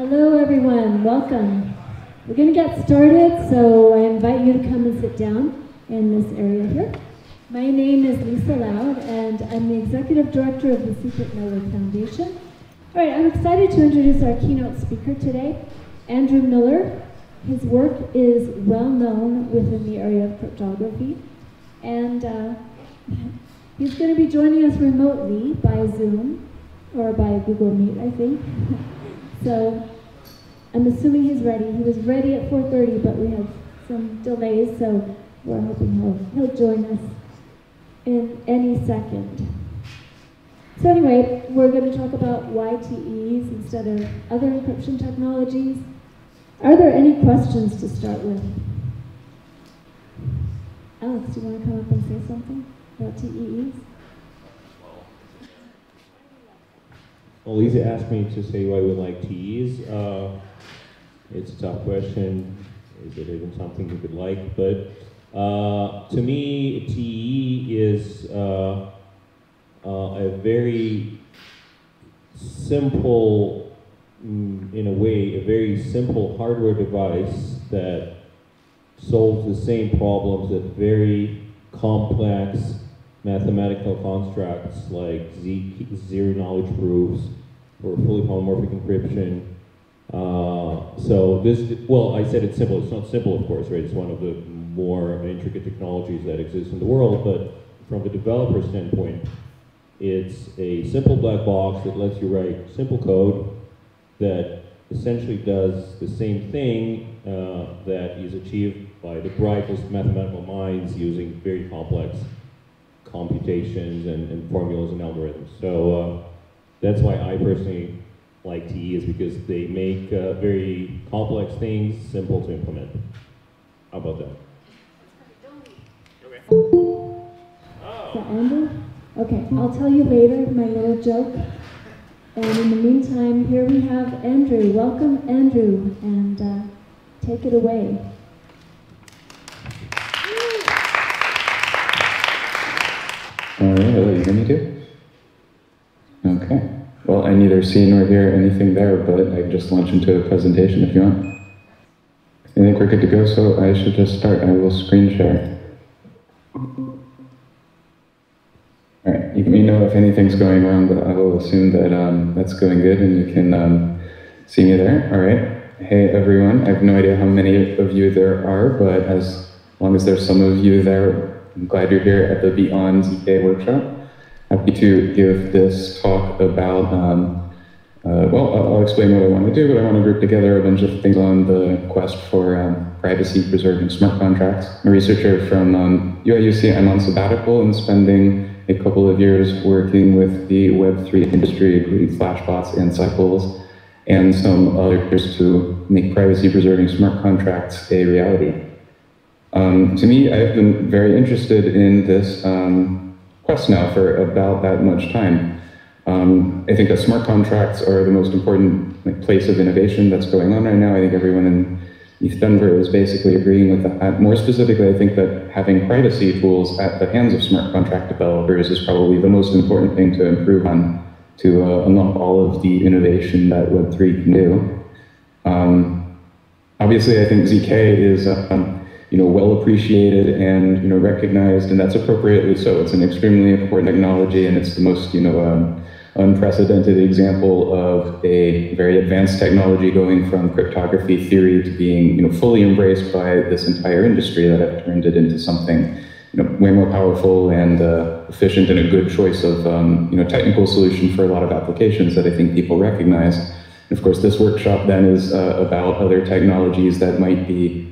Hello everyone, welcome. We're going to get started, so I invite you to come and sit down in this area here. My name is Lisa Loud, and I'm the Executive Director of the Secret Miller Foundation. All right, I'm excited to introduce our keynote speaker today, Andrew Miller. His work is well known within the area of cryptography, and he's going to be joining us remotely by Zoom, or by Google Meet, I think. So I'm assuming he's ready. He was ready at 4:30, but we had some delays, so we're hoping he'll join us in any second. So anyway, we're going to talk about YTEs instead of other encryption technologies. Are there any questions to start with? Alex, do you want to come up and say something about TEEs? Well, Lisa asked me to say why we like TEs. It's a tough question. Is it even something you could like? But to me, TE is a very simple, in a way, a very simple hardware device that solves the same problems that very complex mathematical constructs like zero-knowledge proofs or fully polymorphic encryption. So this, well, I said it's simple. It's not simple, of course, right? It's one of the more intricate technologies that exist in the world, but from the developer standpoint, it's a simple black box that lets you write simple code that essentially does the same thing that is achieved by the brightest mathematical minds using very complex computations and formulas and algorithms. So that's why I personally like TE, is because they make very complex things simple to implement. How about that? Okay. So Andrew? Okay, I'll tell you later my little joke. And in the meantime, here we have Andrew. Welcome, Andrew, and take it away. All right, hello, you hear me too? Okay. Well, I neither see nor hear anything there, but I can just launch into a presentation if you want. I think we're good to go, so I should just start. I will screen share. All right, you can let me know if anything's going wrong, but I will assume that that's going good and you can see me there. All right. Hey, everyone. I have no idea how many of you there are, but as long as there's some of you there, I'm glad you're here at the Beyond ZK workshop. Happy to give this talk about, well, I'll explain what I want to do, but I want to group together a bunch of things on the quest for privacy-preserving smart contracts. I'm a researcher from UIUC. I'm on sabbatical and spending a couple of years working with the Web3 industry, including flashbots and cycles, and some others to make privacy-preserving smart contracts a reality. To me, I've been very interested in this quest now for about that much time. I think that smart contracts are the most important place of innovation that's going on right now. I think everyone in East Denver is basically agreeing with that. More specifically, I think that having privacy tools at the hands of smart contract developers is probably the most important thing to improve on to unlock all of the innovation that Web3 can do. Obviously, I think ZK is well appreciated and recognized, and that's appropriately so. It's an extremely important technology, and it's the most unprecedented example of a very advanced technology going from cryptography theory to being fully embraced by this entire industry that have turned it into something way more powerful and efficient, and a good choice of technical solution for a lot of applications that I think people recognize. And of course, this workshop then is about other technologies that might be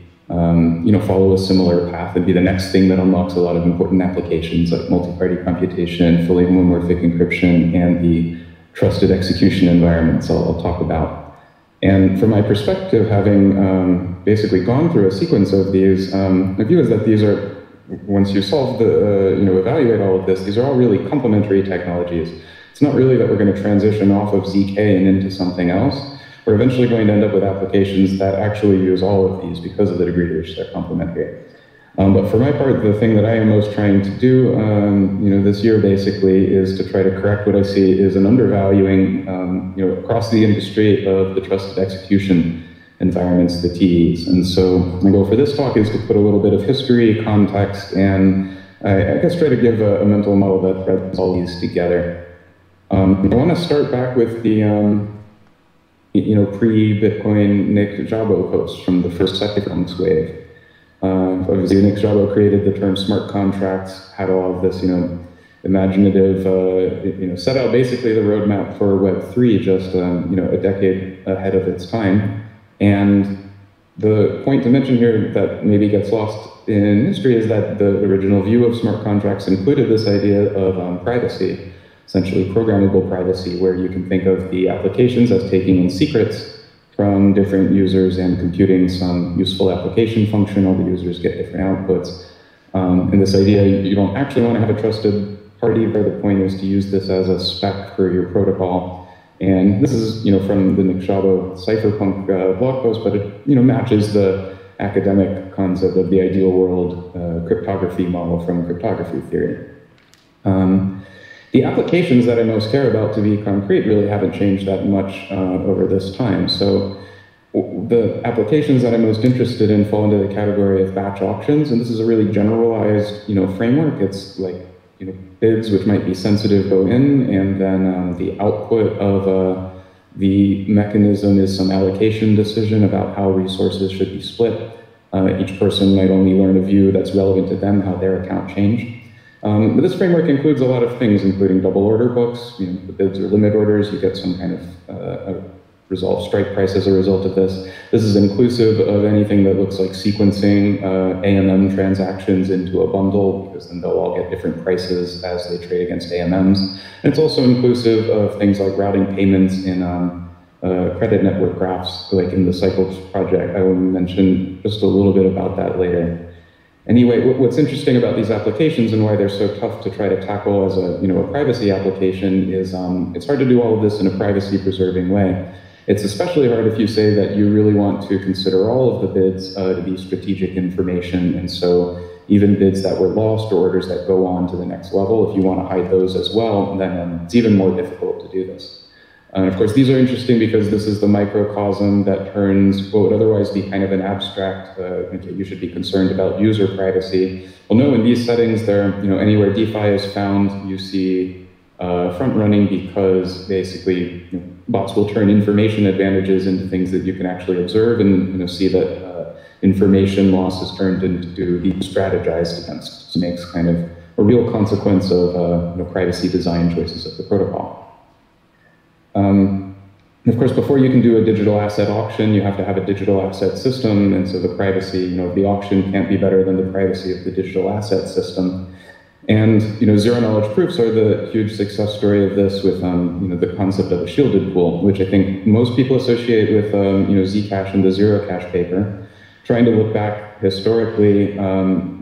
follow a similar path and be the next thing that unlocks a lot of important applications like multi-party computation, fully homomorphic encryption, and the trusted execution environments I'll talk about. And from my perspective, having basically gone through a sequence of these, my view is that these are, once you solve the, evaluate all of this, these are all really complementary technologies. It's not really that we're going to transition off of ZK and into something else. We're eventually going to end up with applications that actually use all of these because of the degree to which they're complementary. But for my part, the thing that I am most trying to do, this year basically, is to try to correct what I see is an undervaluing, across the industry of the trusted execution environments, the TEs. And so my goal for this talk is to put a little bit of history, context, and I guess try to give a mental model that threads all these together. I want to start back with the pre-Bitcoin Nick Szabo post from the first cypherpunks wave. Obviously, Nick Szabo created the term smart contracts, had all of this, imaginative, set out basically the roadmap for Web3 just, a decade ahead of its time. And the point to mention here that maybe gets lost in history is that the original view of smart contracts included this idea of privacy, essentially programmable privacy, where you can think of the applications as taking in secrets from different users and computing some useful application function. All the users get different outputs. And this idea, you don't actually want to have a trusted party, where the point is to use this as a spec for your protocol. And this is, from the Nick Szabo cypherpunk blog post, but it, matches the academic concept of the ideal world cryptography model from cryptography theory. The applications that I most care about, to be concrete, really haven't changed that much over this time. So the applications that I'm most interested in fall into the category of batch auctions, and this is a really generalized, framework. It's like, bids which might be sensitive go in, and then the output of the mechanism is some allocation decision about how resources should be split. Each person might only learn a view that's relevant to them, how their account changed. But this framework includes a lot of things, including double order books. The bids are limit orders. You get some kind of resolved strike price as a result of this. This is inclusive of anything that looks like sequencing AMM transactions into a bundle, because then they'll all get different prices as they trade against AMMs. And it's also inclusive of things like routing payments in credit network graphs, like in the Cycles project. I will mention just a little bit about that later. Anyway, what's interesting about these applications and why they're so tough to try to tackle as a privacy application is it's hard to do all of this in a privacy-preserving way. It's especially hard if you say that you really want to consider all of the bids to be strategic information, and so even bids that were lost or orders that go on to the next level, if you want to hide those as well, then it's even more difficult to do this. And of course, these are interesting because this is the microcosm that turns what would otherwise be kind of an abstract, you should be concerned about user privacy. Well, no, in these settings, anywhere DeFi is found, you see front running, because basically bots will turn information advantages into things that you can actually observe and see that information loss is turned into being strategized against. So it makes kind of a real consequence of privacy design choices of the protocol. Of course, before you can do a digital asset auction, you have to have a digital asset system, and so the privacy of the auction can't be better than the privacy of the digital asset system. And zero-knowledge proofs are the huge success story of this, with the concept of a shielded pool, which I think most people associate with Zcash and the Zero Cash paper. Trying to look back historically,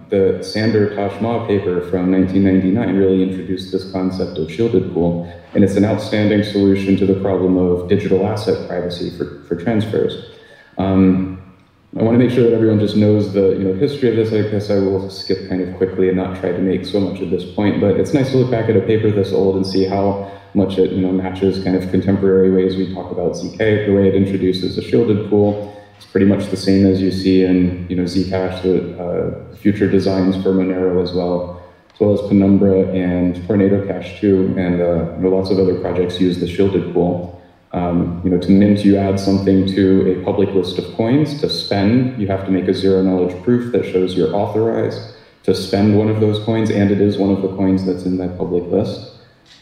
the Sander-Tashma paper from 1999 really introduced this concept of shielded pool, and it's an outstanding solution to the problem of digital asset privacy for transfers. I want to make sure that everyone just knows the history of this. I guess I will skip kind of quickly and not try to make so much of this point, but it's nice to look back at a paper this old and see how much it matches kind of contemporary ways we talk about ZK. The way it introduces a shielded pool, it's pretty much the same as you see in Zcash, the future designs for Monero as well as Penumbra and Tornado Cash too, and lots of other projects use the shielded pool. To mint, you add something to a public list of coins. To spend, you have to make a zero-knowledge proof that shows you're authorized to spend one of those coins, and it is one of the coins that's in that public list.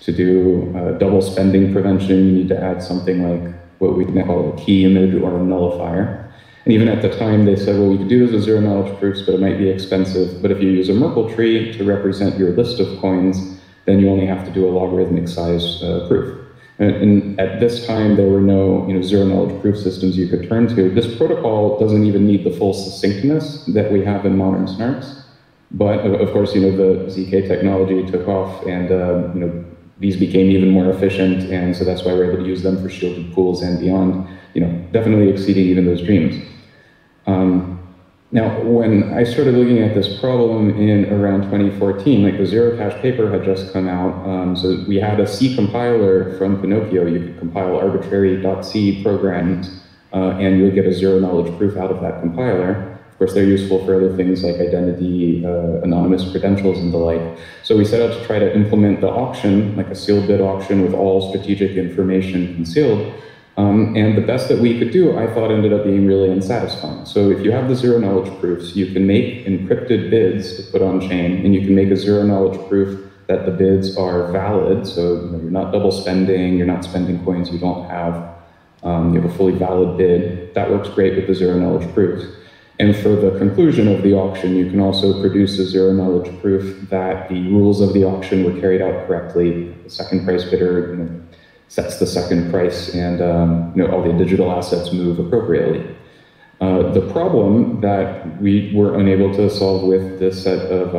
To do double spending prevention, you need to add something like what we can call a key image or a nullifier. And even at the time, they said, well, we could do this as zero-knowledge proofs, but it might be expensive. But if you use a Merkle tree to represent your list of coins, then you only have to do a logarithmic size proof. And at this time, there were no zero-knowledge proof systems you could turn to. This protocol doesn't even need the full succinctness that we have in modern snarks. But of course, the ZK technology took off, and these became even more efficient, and so that's why we're able to use them for shielded pools and beyond. Definitely exceeding even those dreams. Now, when I started looking at this problem in around 2014, like the zero cache paper had just come out, so we had a C compiler from Pinocchio. You could compile arbitrary .c programs, and you would get a zero knowledge proof out of that compiler. Of course, they're useful for other things like identity, anonymous credentials, and the like. So we set out to try to implement the auction, like a sealed bid auction with all strategic information concealed. And the best that we could do, I thought, ended up being really unsatisfying. So if you have the zero knowledge proofs, you can make encrypted bids to put on chain, and you can make a zero knowledge proof that the bids are valid. So you're not double spending, you're not spending coins you don't have. You have a fully valid bid. That works great with the zero knowledge proofs. And for the conclusion of the auction, you can also produce a zero knowledge proof that the rules of the auction were carried out correctly. The second price bidder sets the second price, and all the digital assets move appropriately. The problem that we were unable to solve with this set of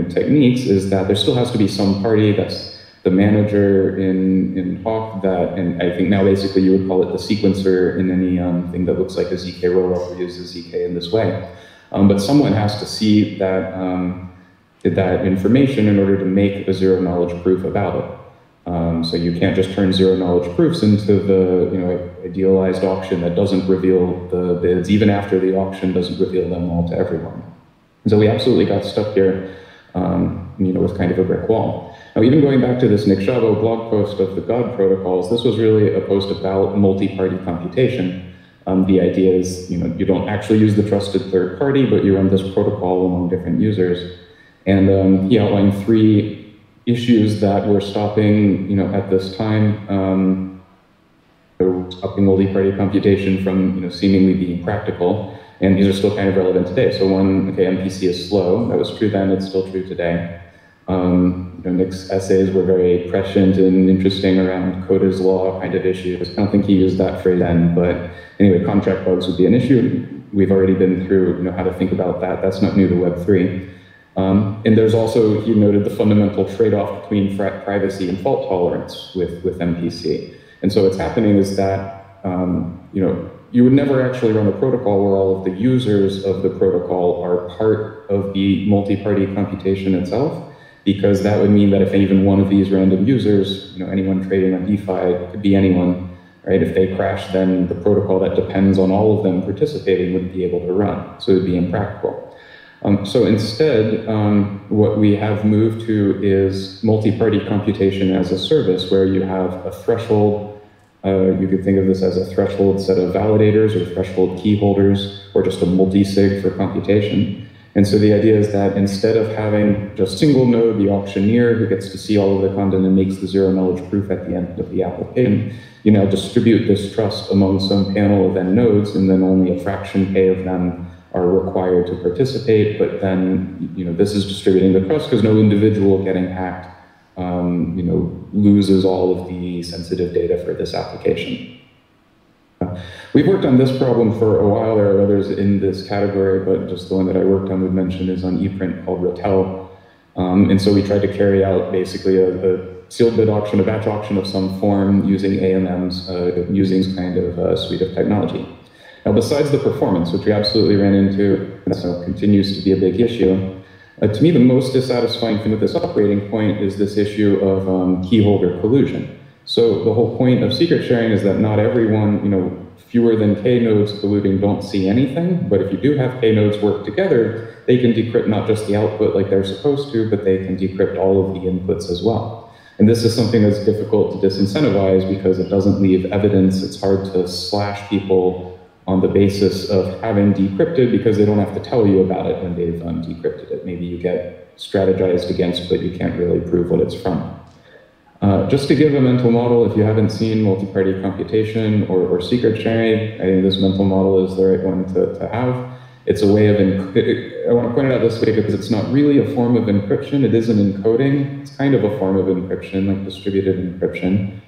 techniques is that there still has to be some party that's the manager in Hawk that, and I think now basically you would call it the sequencer in any thing that looks like a ZK rollup or uses ZK in this way. But someone has to see that information in order to make a zero knowledge proof about it. So you can't just turn zero knowledge proofs into the idealized auction that doesn't reveal the bids, even after the auction doesn't reveal them all to everyone. And so we absolutely got stuck here, with kind of a brick wall. Now, even going back to this Nick Szabo blog post of the God protocols, this was really a post about multi-party computation. The idea is, you don't actually use the trusted third party, but you run this protocol among different users. And he outlined 3 issues that were stopping, at this time, stopping multi-party computation from, seemingly being practical. And these are still kind of relevant today. So one, MPC is slow. That was true then, it's still true today. Nick's essays were very prescient and interesting around Coda's law kind of issues. I don't think he used that phrase then, but anyway, contract bugs would be an issue. We've already been through, how to think about that. That's not new to Web3. And there's also, he noted the fundamental trade-off between privacy and fault tolerance with MPC. And so what's happening is that, you would never actually run a protocol where all of the users of the protocol are part of the multi-party computation itself, because that would mean that if even one of these random users, anyone trading on DeFi, could be anyone, right? If they crash, then the protocol that depends on all of them participating wouldn't be able to run, so it would be impractical. So instead, what we have moved to is multi-party computation as a service, where you have a threshold. You could think of this as a threshold set of validators or threshold key holders, or just a multi-sig for computation. And so the idea is that instead of having just single node, the auctioneer, who gets to see all of the content and makes the zero knowledge proof at the end of the application, you now distribute this trust among some panel of n nodes, and then only a fraction K of them are required to participate. But then, this is distributing the trust because no individual getting hacked, loses all of the sensitive data for this application. We've worked on this problem for a while. There are others in this category, but just the one that I worked on would mention is on ePrint called Ratel. And so we tried to carry out basically a sealed bid auction, a batch auction of some form using AMMs, using kind of a suite of technology. Now, besides the performance, which we absolutely ran into, so continues to be a big issue, to me, the most dissatisfying thing with this operating point is this issue of key holder collusion. So the whole point of secret sharing is that not everyone, fewer than K nodes colluding don't see anything, but if you do have K nodes work together, they can decrypt not just the output like they're supposed to, but they can decrypt all of the inputs as well. And this is something that's difficult to disincentivize because it doesn't leave evidence. It's hard to slash people on the basis of having decrypted because they don't have to tell you about it when they've decrypted it. Maybe you get strategized against, but you can't really prove what it's from. Just to give a mental model, if you haven't seen multi-party computation or secret sharing, I think this mental model is the right one to have. It's a way of, I want to point it out this way because it's not really a form of encryption. It is an encoding. It's kind of a form of encryption, like distributed encryption.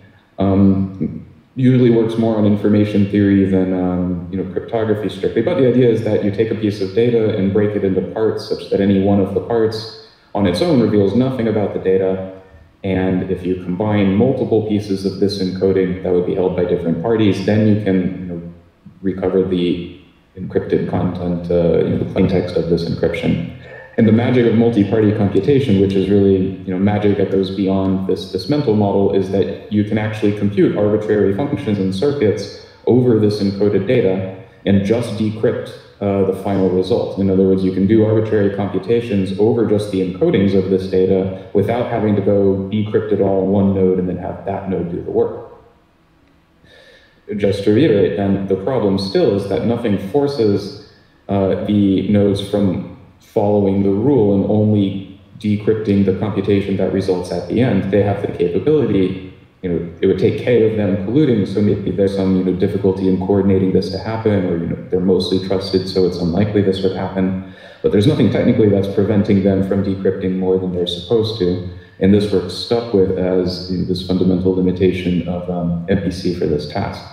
Usually works more on information theory than cryptography strictly. But the idea is that you take a piece of data and break it into parts such that any one of the parts on its own reveals nothing about the data. And if you combine multiple pieces of this encoding that would be held by different parties, then you can recover the encrypted content, the plain text of this encryption. And the magic of multi-party computation, which is really magic that goes beyond this mental model, is that you can actually compute arbitrary functions and circuits over this encoded data and just decrypt the final result. In other words, you can do arbitrary computations over just the encodings of this data without having to go decrypt it all in one node and then have that node do the work. Just to reiterate then, the problem still is that nothing forces the nodes from following the rule and only decrypting the computation that results at the end. They have the capability, it would take K of them colluding, so maybe there's some difficulty in coordinating this to happen, or they're mostly trusted, so it's unlikely this would happen. But there's nothing technically that's preventing them from decrypting more than they're supposed to. And this we're stuck with as this fundamental limitation of MPC for this task.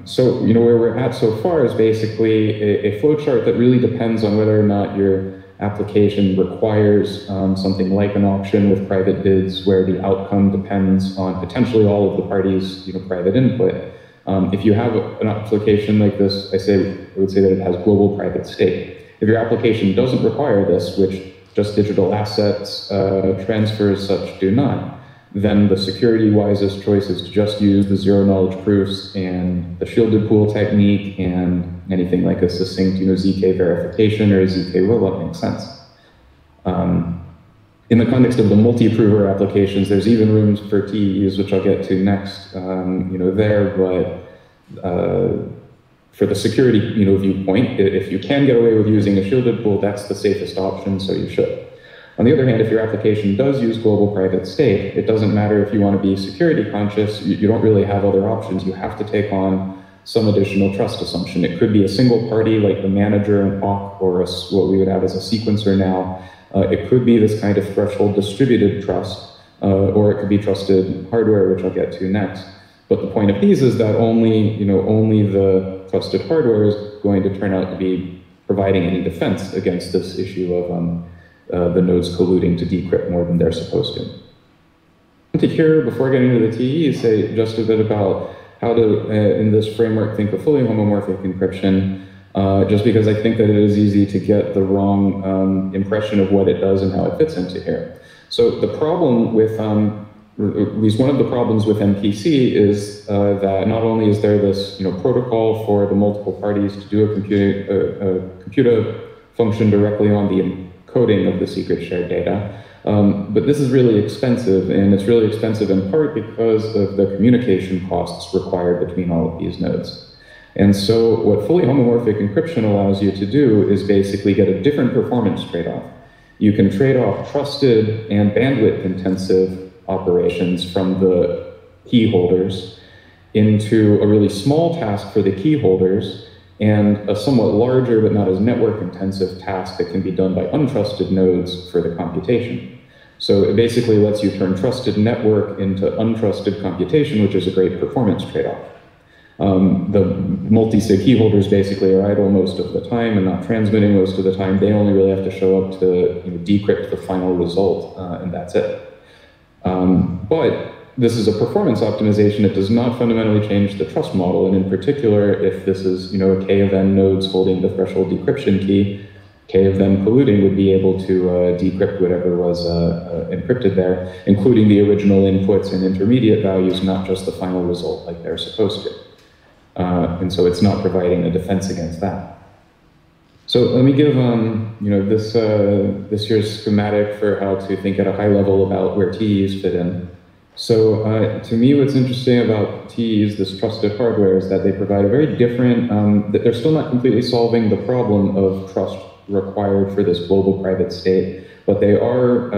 So, where we're at so far is basically a flowchart that really depends on whether or not your application requires something like an auction with private bids, where the outcome depends on potentially all of the parties' private input. If you have an application like this, I would say that it has global private state. If your application doesn't require this, which just digital assets transfers such do not, then the security wisest choice is to just use the zero knowledge proofs and the shielded pool technique, and anything like a succinct ZK verification or a ZK rollup makes sense. In the context of the multi-prover applications, there's even rooms for TEs, which I'll get to next, but for the security viewpoint, if you can get away with using a shielded pool, that's the safest option, so you should. On the other hand, if your application does use global private state, it doesn't matter if you want to be security conscious, you don't really have other options. You have to take on some additional trust assumption. It could be a single party like the manager and awk, or what we would have as a sequencer now. It could be this kind of threshold distributed trust, or it could be trusted hardware, which I'll get to next. But the point of these is that only the trusted hardware is going to turn out to be providing any defense against this issue of the nodes colluding to decrypt more than they're supposed to. To hear, before getting into the TE, say just a bit about how to, in this framework, think of fully homomorphic encryption, just because I think that it is easy to get the wrong impression of what it does and how it fits into here. So the problem with, at least one of the problems with MPC is that not only is there this protocol for the multiple parties to do a compute a function directly on the encoding of the secret shared data, but this is really expensive, and it's really expensive in part because of the communication costs required between all of these nodes. And so what fully homomorphic encryption allows you to do is basically get a different performance trade-off. You can trade off trusted and bandwidth intensive operations from the key holders into a really small task for the key holders and a somewhat larger but not as network intensive task that can be done by untrusted nodes for the computation. So it basically lets you turn trusted network into untrusted computation, which is a great performance trade-off. The multi-sig key holders basically are idle most of the time and not transmitting most of the time. They only really have to show up to decrypt the final result, and that's it. But this is a performance optimization. It does not fundamentally change the trust model, and in particular, if this is a K of n nodes holding the threshold decryption key, K of them colluding would be able to decrypt whatever was encrypted there, including the original inputs and intermediate values, not just the final result like they're supposed to. And so it's not providing a defense against that. So let me give this here's schematic for how to think at a high level about where TEs fit in. So to me, what's interesting about TEs, this trusted hardware, is that they provide a very different, that they're still not completely solving the problem of trust required for this global private state, but they are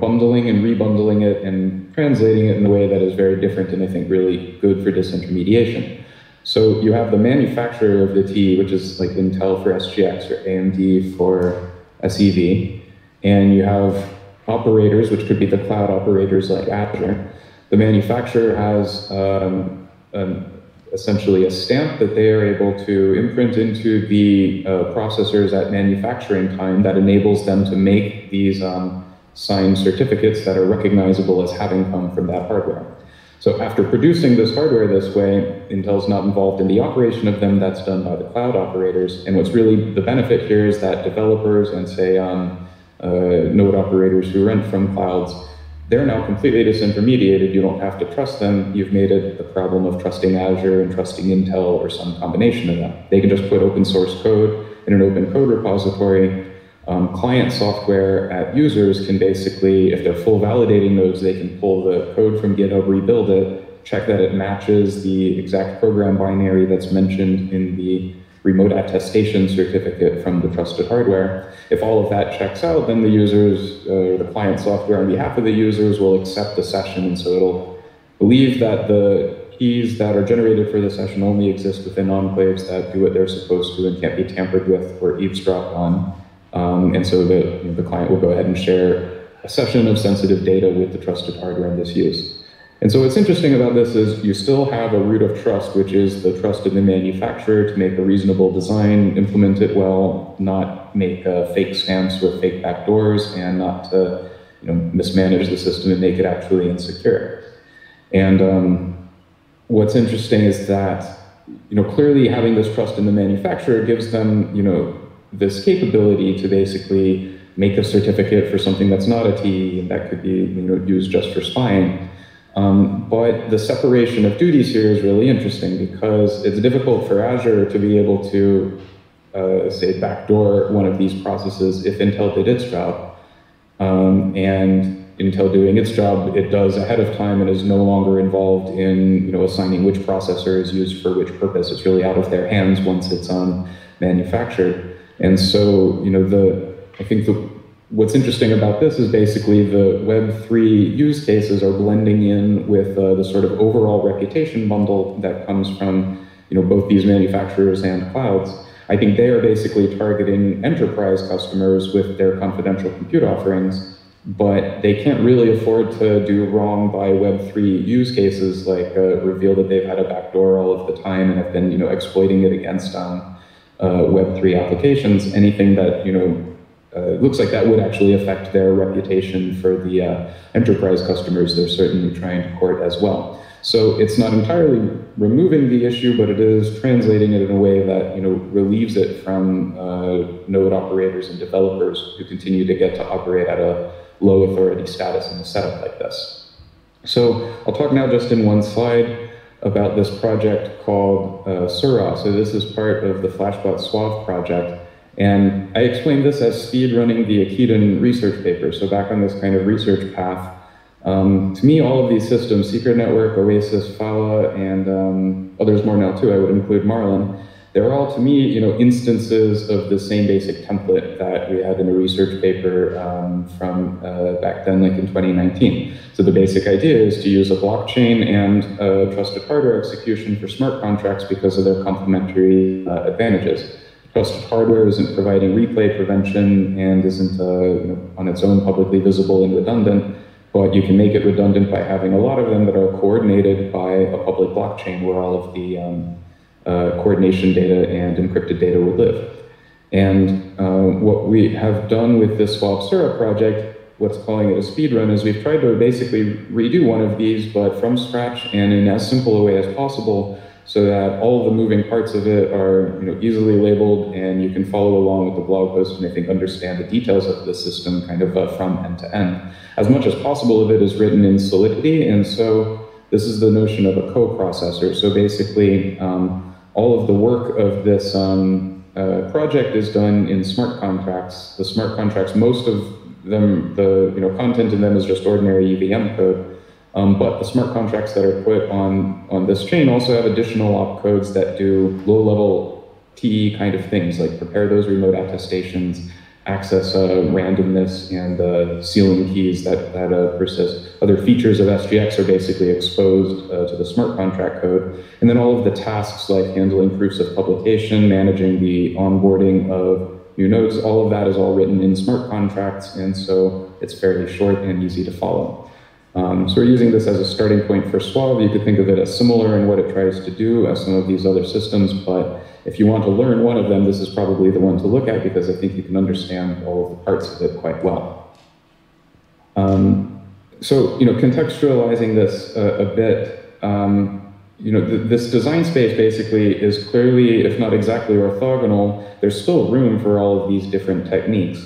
bundling and rebundling it and translating it in a way that is very different and I think really good for disintermediation. So you have the manufacturer of the TE, which is like Intel for SGX or AMD for SEV, and you have operators, which could be the cloud operators like Azure. The manufacturer has essentially a stamp that they are able to imprint into the processors at manufacturing time that enables them to make these signed certificates that are recognizable as having come from that hardware. So after producing this hardware this way, Intel's not involved in the operation of them, that's done by the cloud operators. And what's really the benefit here is that developers and say node operators who rent from clouds, they're now completely disintermediated. You don't have to trust them. You've made it the problem of trusting Azure and trusting Intel or some combination of them. They can just put open source code in an open code repository. Client software at users can basically, if they're full validating nodes, they can pull the code from GitHub, rebuild it, check that it matches the exact program binary that's mentioned in the remote attestation certificate from the trusted hardware. If all of that checks out, then the users, the client software on behalf of the users will accept the session, and so it'll believe that the keys that are generated for the session only exist within enclaves that do what they're supposed to and can't be tampered with or eavesdropped on. And so the client will go ahead and share a session of sensitive data with the trusted hardware in this use. And so what's interesting about this is you still have a root of trust, which is the trust in the manufacturer to make a reasonable design, implement it well, not make fake stamps with fake backdoors, and not to mismanage the system and make it actually insecure. And what's interesting is that clearly having this trust in the manufacturer gives them this capability to basically make a certificate for something that's not a TE, and that could be used just for spying. But the separation of duties here is really interesting because it's difficult for Azure to be able to, say, backdoor one of these processes if Intel did its job. And Intel doing its job, it does ahead of time and is no longer involved in assigning which processor is used for which purpose. It's really out of their hands once it's manufactured. And so, I think what's interesting about this is basically the Web3 use cases are blending in with the sort of overall reputation bundle that comes from, both these manufacturers and clouds. I think they are basically targeting enterprise customers with their confidential compute offerings, but they can't really afford to do wrong by Web3 use cases like reveal that they've had a backdoor all of the time and have been, exploiting it against Web3 applications. Anything that looks like that would actually affect their reputation for the enterprise customers they're certainly trying to court as well. So it's not entirely removing the issue, but it is translating it in a way that relieves it from node operators and developers who continue to get to operate at a low authority status in a setup like this. So I'll talk now just in one slide about this project called Sura. So this is part of the Flashbot Suave project. And I explained this as speed running the Akiden research paper. So back on this kind of research path, to me, all of these systems, Secret Network, Oasis, Fala, and others more now too, I would include Marlin, they're all, to me, instances of the same basic template that we had in a research paper from back then, like in 2019. So the basic idea is to use a blockchain and trusted hardware execution for smart contracts because of their complementary advantages. Trusted hardware isn't providing replay prevention and isn't on its own publicly visible and redundant, but you can make it redundant by having a lot of them that are coordinated by a public blockchain where all of the coordination data and encrypted data would live. And what we have done with this Suave Sura project, what's calling it a speedrun, is we've tried to basically redo one of these, but from scratch and in as simple a way as possible, so that all of the moving parts of it are easily labeled, and you can follow along with the blog post and I think understand the details of the system kind of from end to end. As much as possible of it is written in Solidity, and so this is the notion of a co-processor. So basically, all of the work of this project is done in smart contracts. The smart contracts, most of them, the content in them is just ordinary EVM code. But the smart contracts that are put on this chain also have additional opcodes that do low-level TE kind of things, like prepare those remote attestations, access randomness, and sealing keys that persist. Other features of SGX are basically exposed to the smart contract code. And then all of the tasks like handling proofs of publication, managing the onboarding of new nodes, all of that is all written in smart contracts, and so it's fairly short and easy to follow. So we're using this as a starting point for Suave. You could think of it as similar in what it tries to do as some of these other systems, but if you want to learn one of them, this is probably the one to look at because I think you can understand all of the parts of it quite well. So, contextualizing this a bit, this design space basically is clearly, if not exactly orthogonal, there's still room for all of these different techniques.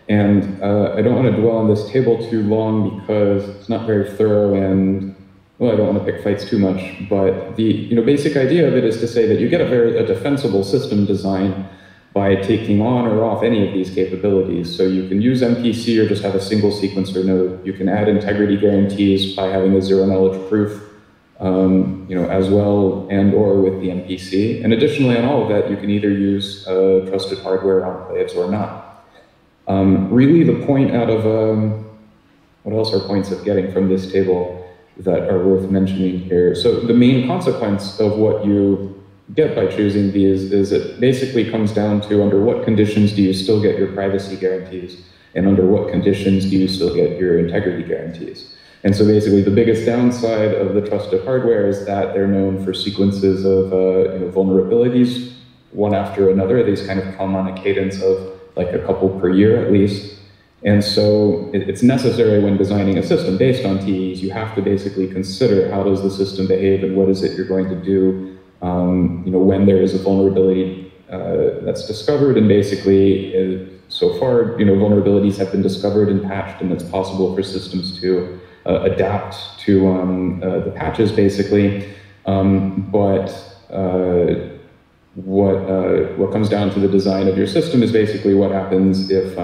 And I don't want to dwell on this table too long because it's not very thorough and, well, I don't want to pick fights too much, but the basic idea of it is to say that you get a defensible system design by taking on or off any of these capabilities. So you can use MPC or just have a single sequencer node. You can add integrity guarantees by having a zero knowledge proof, as well and or with the MPC. And additionally on all of that, you can either use trusted hardware enclaves or not. Really the point out of, what else are points of getting from this table that are worth mentioning here? So the main consequence of what you get by choosing these is it basically comes down to under what conditions do you still get your privacy guarantees and under what conditions do you still get your integrity guarantees. And so basically the biggest downside of the trusted hardware is that they're known for sequences of vulnerabilities, one after another. These kind of come on a cadence of like a couple per year at least. And so it's necessary when designing a system based on TEs, you have to basically consider how does the system behave and what is it you're going to do when there is a vulnerability that's discovered. And basically, so far, vulnerabilities have been discovered and patched, and it's possible for systems to adapt to the patches, basically. But what comes down to the design of your system is basically what happens if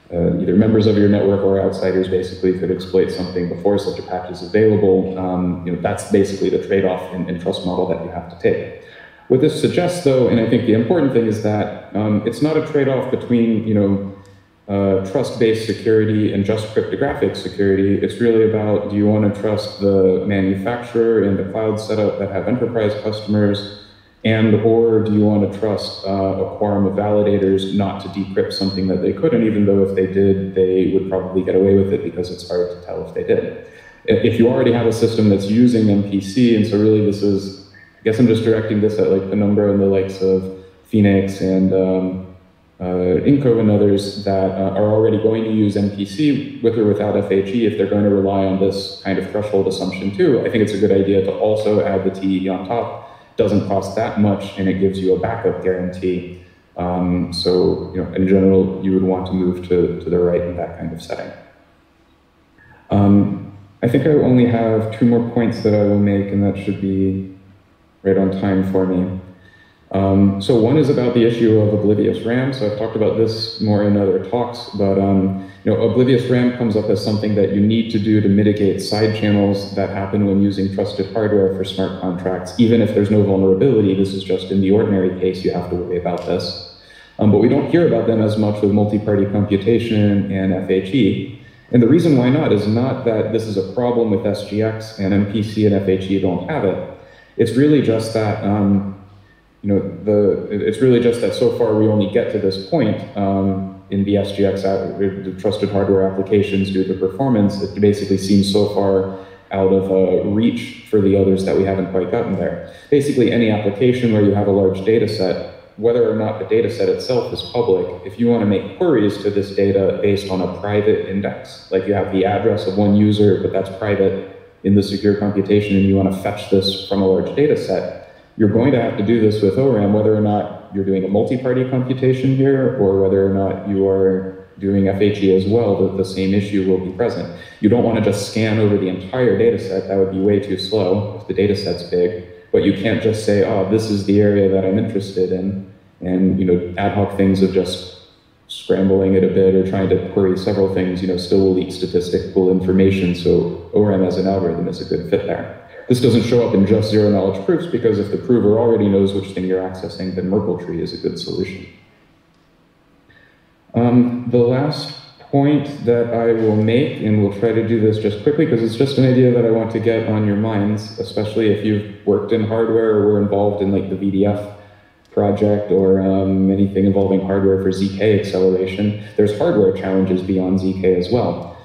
either members of your network or outsiders basically could exploit something before such a patch is available. That's basically the trade-off in trust model that you have to take. What this suggests, though, and I think the important thing is that it's not a trade-off between trust-based security and just cryptographic security. It's really about, do you want to trust the manufacturer and the cloud setup that have enterprise customers, and or do you want to trust a quorum of validators not to decrypt something that they couldn't, even though if they did, they would probably get away with it because it's hard to tell if they did. If you already have a system that's using MPC, and so really this is, I guess I'm just directing this at like Penumbra and the likes of Phoenix and Inco and others that are already going to use MPC with or without FHE, if they're going to rely on this kind of threshold assumption too, I think it's a good idea to also add the TE on top. Doesn't cost that much, and it gives you a backup guarantee. So, in general, you would want to move to the right in that kind of setting. I think I only have 2 more points that I will make, and that should be right on time for me. So one is about the issue of oblivious RAM. So I've talked about this more in other talks, but oblivious RAM comes up as something that you need to do to mitigate side channels that happen when using trusted hardware for smart contracts. Even if there's no vulnerability, this is just in the ordinary case, you have to worry about this. But we don't hear about them as much with multi-party computation and FHE. And the reason why not is not that this is a problem with SGX and MPC and FHE don't have it. It's really just that it's really just that so far we only get to this point in the SGX, the trusted hardware applications due to performance. It basically seems so far out of reach for the others that we haven't quite gotten there. Basically, any application where you have a large data set, whether or not the data set itself is public, if you want to make queries to this data based on a private index, like you have the address of one user, but that's private in the secure computation, and you want to fetch this from a large data set, you're going to have to do this with ORAM, whether or not you're doing a multi-party computation here, or whether or not you are doing FHE as well, the same issue will be present. You don't want to just scan over the entire data set. That would be way too slow if the data set's big. But you can't just say, oh, this is the area that I'm interested in, and ad hoc things of just scrambling it a bit or trying to query several things, still will leak statistical information. So ORAM as an algorithm is a good fit there. This doesn't show up in just zero knowledge proofs, because if the prover already knows which thing you're accessing, then Merkle tree is a good solution. The last point that I will make, and we'll try to do this just quickly because it's just an idea that I want to get on your minds, especially if you've worked in hardware or were involved in like the VDF project or anything involving hardware for ZK acceleration. There's hardware challenges beyond ZK as well.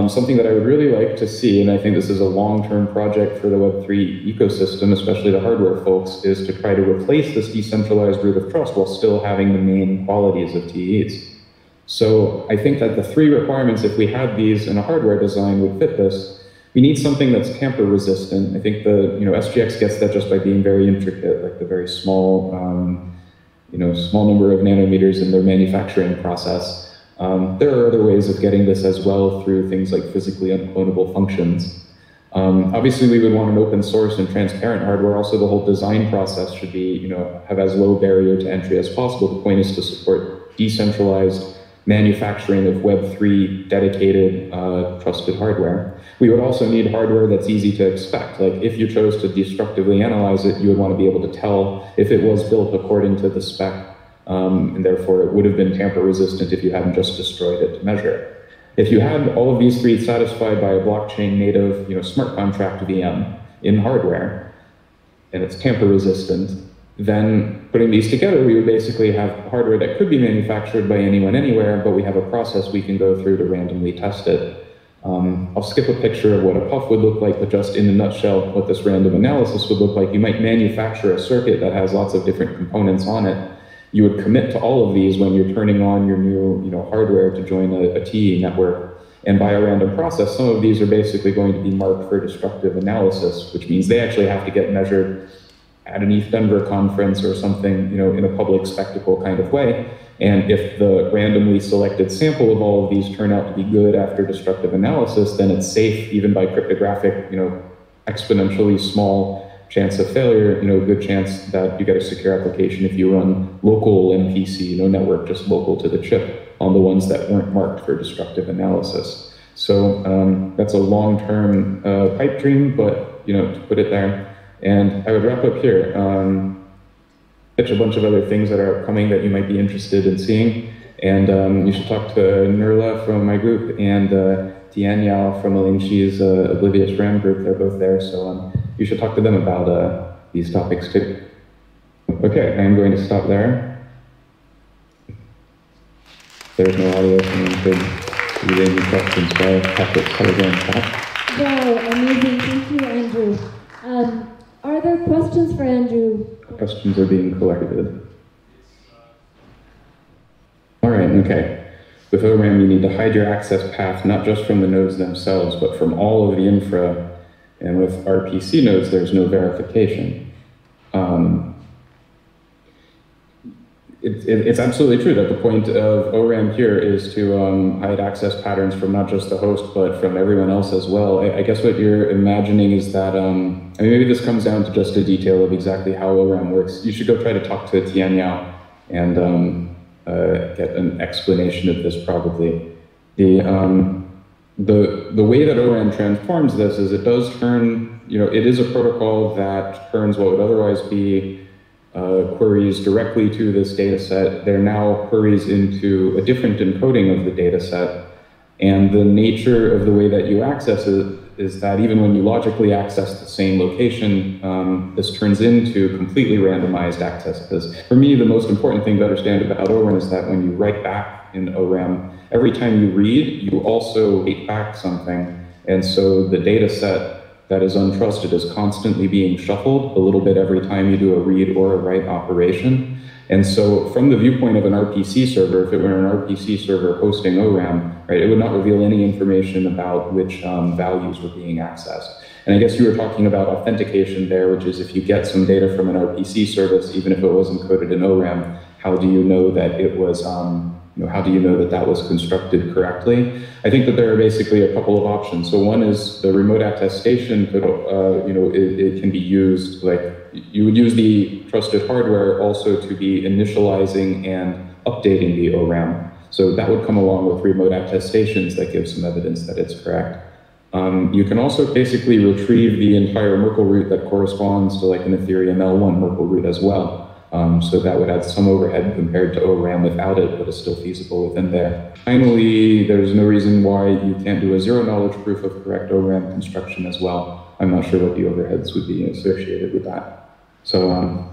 Something that I would really like to see, and I think this is a long-term project for the Web3 ecosystem, especially the hardware folks, is to try to replace this decentralized root of trust while still having the main qualities of TEs. So I think that the three requirements, if we had these in a hardware design, would fit this. We need something that's tamper resistant. I think the SGX gets that just by being very intricate, like the very small, small number of nanometers in their manufacturing process. There are other ways of getting this as well through things like physically unclonable functions. Obviously, we would want an open source and transparent hardware. Also, the whole design process should be, have as low barrier to entry as possible. The point is to support decentralized manufacturing of Web3 dedicated, trusted hardware. We would also need hardware that's easy to expect. Like if you chose to destructively analyze it, you would want to be able to tell if it was built according to the spec, and therefore it would have been tamper resistant if you hadn't just destroyed it to measure it. If you had all of these three satisfied by a blockchain native, smart contract VM in hardware, and it's tamper resistant, then putting these together, we would basically have hardware that could be manufactured by anyone anywhere, but we have a process we can go through to randomly test it. I'll skip a picture of what a puff would look like, but just in a nutshell, what this random analysis would look like. You might manufacture a circuit that has lots of different components on it. You would commit to all of these when you're turning on your new hardware to join a TE network. And by a random process, some of these are basically going to be marked for destructive analysis, which means they actually have to get measured at an ETH Denver conference or something, in a public spectacle kind of way. And if the randomly selected sample of all of these turn out to be good after destructive analysis, then it's safe even by cryptographic, exponentially small chance of failure, good chance that you get a secure application if you run local MPC, network just local to the chip on the ones that weren't marked for destructive analysis. So that's a long-term pipe dream, but to put it there. And I would wrap up here. Pitch a bunch of other things that are upcoming that you might be interested in seeing. And you should talk to Nurla from my group and Tian Yao from Alingxi's Oblivious RAM group. They're both there, so you should talk to them about these topics too. Okay, I'm going to stop there. There's no audio, someone could read any questions by Patrick's Telegram chat. Wow, amazing. Thank you, Andrew. Are there questions for Andrew? Questions are being collected. All right, okay. With ORAM, you need to hide your access path, not just from the nodes themselves, but from all of the infra. And with RPC nodes, there's no verification. It's absolutely true that the point of ORAM here is to hide access patterns from not just the host, but from everyone else as well. I guess what you're imagining is that, maybe this comes down to just a detail of exactly how ORAM works. You should go try to talk to Tian Yao and get an explanation of this probably. The way that ORAM transforms this is it does turn, it is a protocol that turns what would otherwise be queries directly to this data set. They're now queries into a different encoding of the data set. And the nature of the way that you access it is that even when you logically access the same location, this turns into completely randomized access. Because for me, the most important thing to understand about ORAM is that when you write back in ORAM, every time you read, you also write back something. And so the data set that is untrusted is constantly being shuffled a little bit every time you do a read or a write operation. And so from the viewpoint of an RPC server, if it were an RPC server hosting ORAM, right, it would not reveal any information about which values were being accessed. And I guess you were talking about authentication there, which is if you get some data from an RPC service, even if it was encoded in ORAM, how do you know that it was how do you know that that was constructed correctly? I think that there are basically a couple of options. So one is the remote attestation could, it can be used, like you would use the trusted hardware also to be initializing and updating the ORAM. So that would come along with remote attestations that give some evidence that it's correct. You can also basically retrieve the entire Merkle root that corresponds to like an Ethereum L1 Merkle root as well. So that would add some overhead compared to ORAM without it, but it's still feasible within there. Finally, there's no reason why you can't do a zero-knowledge proof of correct ORAM construction as well. I'm not sure what the overheads would be associated with that. So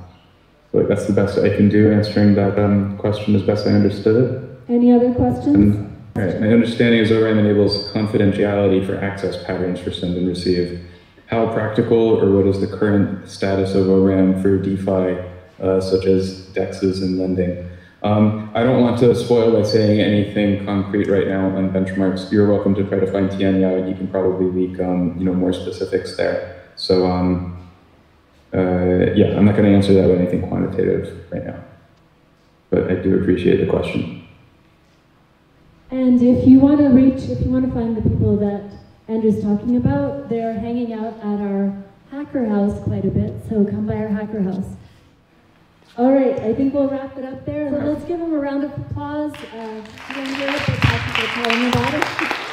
that's the best I can do answering that question as best I understood it. Any other questions? All right, my understanding is ORAM enables confidentiality for access patterns for send and receive. How practical, or what is the current status of ORAM for DeFi? Such as DEXs and lending. I don't want to spoil by saying anything concrete right now on benchmarks. You're welcome to try to find Tian Yao, and you can probably leak more specifics there. So yeah, I'm not going to answer that with anything quantitative right now, but I do appreciate the question. And if you want to find the people that Andrew's talking about, they're hanging out at our hacker house quite a bit, so come by our hacker house. All right, I think we'll wrap it up there. So let's give them a round of applause. You want to hear what the practical telling about it?